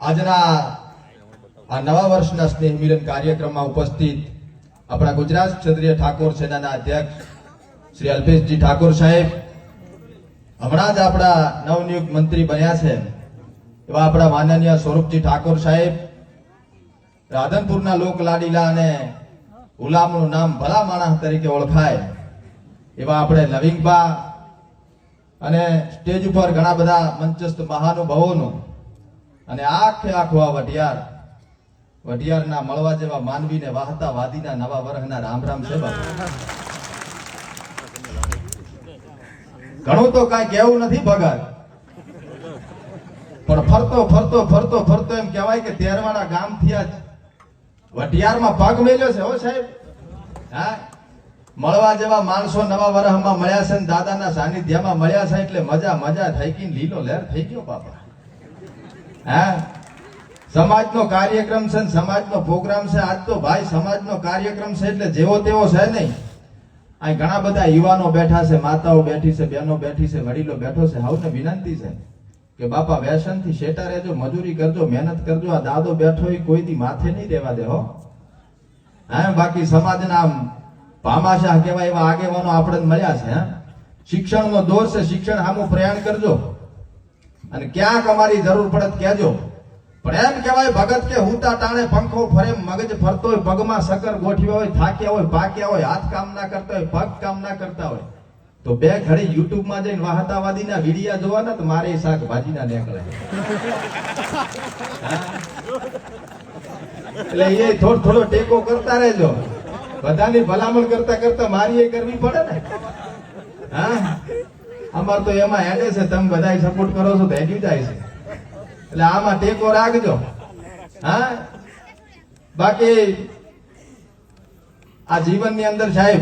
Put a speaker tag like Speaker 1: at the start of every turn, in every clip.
Speaker 1: આજના આ નવા વર્ષના સ્નેહ મિલન કાર્યક્રમમાં ઉપસ્થિત આપણા ગુજરાત ક્ષત્રિય ઠાકોર સેનાના અધ્યક્ષ શ્રી અલ્પેશજી ઠાકોર સાહેબ, હમણાં જ આપણા નવનિયુક્ત મંત્રી બન્યા છે એવા આપણા માનનીય સ્વરૂપજી ઠાકોર સાહેબ, રાધનપુરના લોક લાડીલા અને ગુલામનું નામ ભલા માણસ તરીકે ઓળખાય એવા આપણે નવીનબા અને સ્ટેજ ઉપર ઘણા બધા મંચસ્થ મહાનુભાવોનું અને આખે આખું આ વઢિયારના મળવા જેવા માનવીને વાહતા વાદીના નવા વર્ષના રામ રામ છે બાપા. ઘણું તો કાંઈ કહેવું નથી ભગત, પણ ફરતો એમ કહેવાય કે તેરવાડા ગામથી જ વઢિયારમાં પગ મેલ્યો છે. હો સાહેબ, હા, મળવા જેવા માણસો નવા વર્ષમાં મળ્યા છે ને દાદાના સાનિધ્યમાં મળ્યા છે એટલે મજા થઈ ગઈ, લીલો લહેર થઈ ગયો બાપા. હા, સમાજનો કાર્યક્રમ છે ને સમાજનો પ્રોગ્રામ છે. આજ તો ભાઈ સમાજનો કાર્યક્રમ છે એટલે જેવો તેવો છે નહીં. અહીં ઘણા બધા યુવાનો બેઠા છે, માતાઓ બેઠી છે, બહેનો બેઠી છે, વડીલો બેઠો છે. સૌને વિનંતી છે કે બાપા વ્યસનથી શેટા રહેજો, મજૂરી કરજો, મહેનત કરજો. આ દાદો બેઠો એ કોઈથી માથે નહીં રહેવા દે હો. હા, બાકી સમાજના ભામાશાહ કહેવાય એવા આગેવાનો આપણે મળ્યા છે. હા, શિક્ષણનો દોર છે, શિક્ષણ સામું પ્રયાણ કરજો અને ક્યાંક અમારી જરૂર પડે કહેજો. પણ એમ કહેવાય ભગત કે હુતા ટાણે પંખો ફરે, મગજ ફરતો હોય, પગમાં સકર ગોઠવ્યા હોય, થાક્યા હોય, પાક્યા હોય, હાથ કામ ના કરતા હોય, પગ કામ ના કરતા હોય તો બે ઘડી યુટ્યુબ માં જઈને વાહતાવાદીના વિડિયા જોવાના તો મારે શાકભાજીના નીકળે. એટલે એ થોડો ટેકો કરતા રહેજો. બધાની ભલામણ કરતા મારી એ કરવી પડે ને. હા, અમાર તો એમાં હેડે છે, તમે બધા સપોર્ટ કરો છો તો હેડી જાય છે. એટલે આમાં ટેકો રાખજો. હા, બાકી આ જીવનની અંદર સાહેબ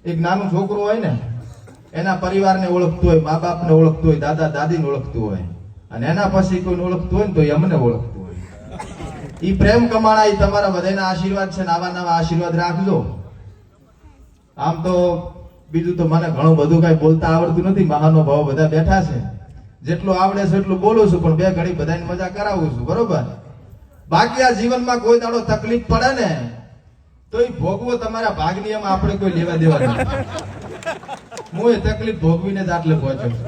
Speaker 1: એક નાનું છોકરું હોય ને, એના પરિવારને ઓળખતું હોય, મા બાપને ઓળખતું હોય, દાદા દાદીને ઓળખતું હોય, અને એના પછી કોઈને ઓળખતું હોય ને તો અમને ઓળખતું હોય. ઈ પ્રેમ કમાણા, ઈ તમારા બધાના આશીર્વાદ છે ને આવા નવા આશીર્વાદ રાખજો. આમ તો બીજું તો મને ઘણું બધું કઈ બોલતા આવડતું નથી. મહાનુભાવો બધા બેઠા છે, જેટલું આવડે છે એટલું બોલું છું, પણ બે ઘડી બધાની મજા કરાવું છું, બરોબર. બાકી આ જીવનમાં કોઈ દાડો તકલીફ પડે ને તો એ ભોગવો તમારા ભાગની, એમાં આપણે કોઈ લેવા દેવા નથી. હું એ તકલીફ ભોગવીને જ આટલે પહોંચ્યો છું,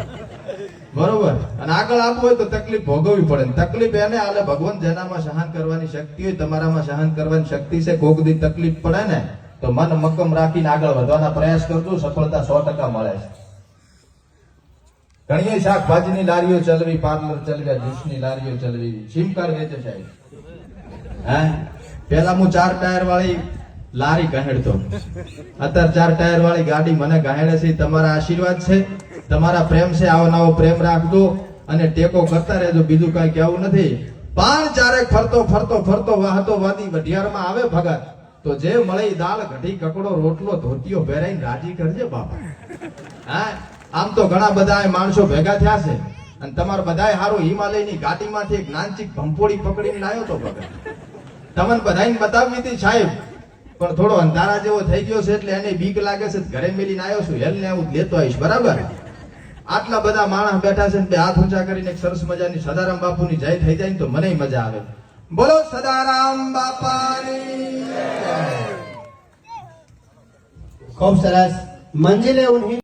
Speaker 1: બરોબર. અને આગળ આપવું હોય તો તકલીફ ભોગવવી પડે. તકલીફ એને આલે ભગવાન, જેનામાં સહન કરવાની શક્તિ હોય, તમારામાં સહન કરવાની શક્તિ છે. કોક દી તકલીફ પડે ને તો મન મક્કમ રાખીને આગળ વધવાના પ્રયાસ કરજો, સફળતા 100% મળે છે. ઘણી શાકભાજીની લારીઓ ચલવી, પાર્લર ચલવ્યા, જ્યુસની લારીઓ ચલવી, સિમ કાર્ડ વેચે સાહેબ. હા, પેલા હું 4 ટાયર વાળી લારી ગહેડતો, અત્યારે 4 ટાયર વાળી ગાડી મને ગહેડે છે. તમારા આશીર્વાદ છે, તમારા પ્રેમ છે. આવો નવો પ્રેમ રાખજો અને ટેકો કરતા રહેજો. બીજું કઈ કહેવું નથી. પાન ચારેક ફરતો વાહતો વાદી વઢિયારમાં આવે ભગત તો જે મળે દાળ ઘટી કકડો રોટલો ધોતિયો પહેરાઈને રાજી કરજે બાપા. હા, આમ તો ઘણા બધા માણસો ભેગા થયા છે અને તમારે બધાય હારું હિમાલયની ઘાટીમાંથી એક નાનચીક ભંપોડી પકડીને લાવ્યો તો ભગત. તમને બધાને બતાવવી હતી સાહેબ, પણ થોડો અંધારા જેવો થઈ ગયો છે એટલે એને બીક લાગે છે. ઘરે મેલીને આવ્યો છું, હેલ ને આવું લેતો આવીશ, બરાબર. આટલા બધા માણસ બેઠા છે ને બે હાથ ઊંચા કરીને એક સરસ મજાની સદારામ બાપુની જય થઈ જાય તો મને મજા આવે. બોલો સદારામ બાપાની.
Speaker 2: ખૂબ સરસ. મંજિલે ઉન્हीं